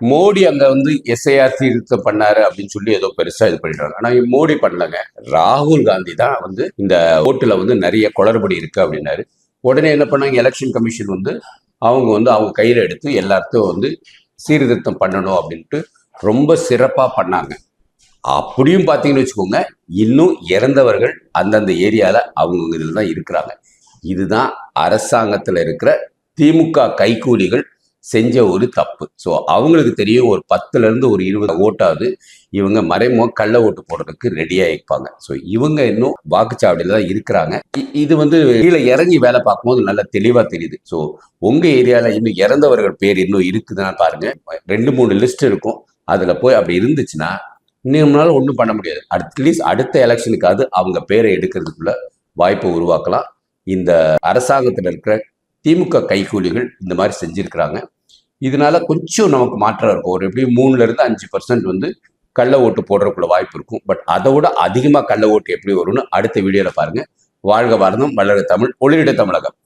மோடி அங்க வந்து எஸ்ஐஆர் சீர்திருத்தம் பண்ணாரு அப்படின்னு சொல்லி ஏதோ பெருசா இது பண்ணிடுறாங்க. ஆனா மோடி பண்ணலங்க. ராகுல் காந்தி தான் வந்து இந்த ஓட்டுல வந்து நிறைய குளறுபடி இருக்கு அப்படின்னாரு. உடனே என்ன பண்ணாங்க, எலெக்ஷன் கமிஷன் வந்து அவங்க கையில எடுத்து எல்லாத்தையும் வந்து சீர்திருத்தம் பண்ணணும் அப்படின்ட்டு ரொம்ப சிறப்பா பண்ணாங்க. அப்படியும் பார்த்தீங்கன்னு வச்சுக்கோங்க, இன்னும் இறந்தவர்கள் அந்தந்த ஏரியால அவங்க இதில் தான் இருக்கிறாங்க. இதுதான் அரசாங்கத்தில் இருக்கிற திமுக கைக்கூலிகள் செஞ்ச ஒரு தப்பு. ஸோ அவங்களுக்கு தெரியும், ஒரு 10லேருந்து ஒரு 20 ஓட்டாவது இவங்க மறைமுக கள்ள ஓட்டு போடுறதுக்கு ரெடியாக இருப்பாங்க. ஸோ இவங்க இன்னும் வாக்குச்சாவடியில் தான் இருக்கிறாங்க. இது வந்து கீழே இறங்கி வேலை பார்க்கும்போது நல்லா தெளிவாக தெரியுது. ஸோ உங்கள் ஏரியாவில் இன்னும் இறந்தவர்கள் பேர் இன்னும் இருக்குதுன்னு பாருங்க. 2-3 லிஸ்ட் இருக்கும். அதில் போய் அப்படி இருந்துச்சுன்னா நம்மளால ஒன்றும் பண்ண முடியாது. அட்லீஸ்ட் அடுத்த எலெக்ஷனுக்காவது அவங்க பேரை எடுக்கிறதுக்குள்ள வாய்ப்பை உருவாக்கலாம். இந்த அரசாங்கத்தில் இருக்கிற திமுக கைக்கூலிகள் இந்த மாதிரி செஞ்சிருக்கிறாங்க. இதனால கொஞ்சம் நமக்கு மாற்றம் இருக்கும். ஒரு எப்படி 3லேருந்து 5% வந்து கள்ள ஓட்டு போடுறதுக்குள்ள வாய்ப்பு இருக்கும். பட் அதை விட அதிகமாக கள்ள ஓட்டு எப்படி வரும்னு அடுத்த வீடியோவில் பாருங்க. வாழ்க பாரதம், வளர்க தமிழ், ஒளிரிட தமிழகம்.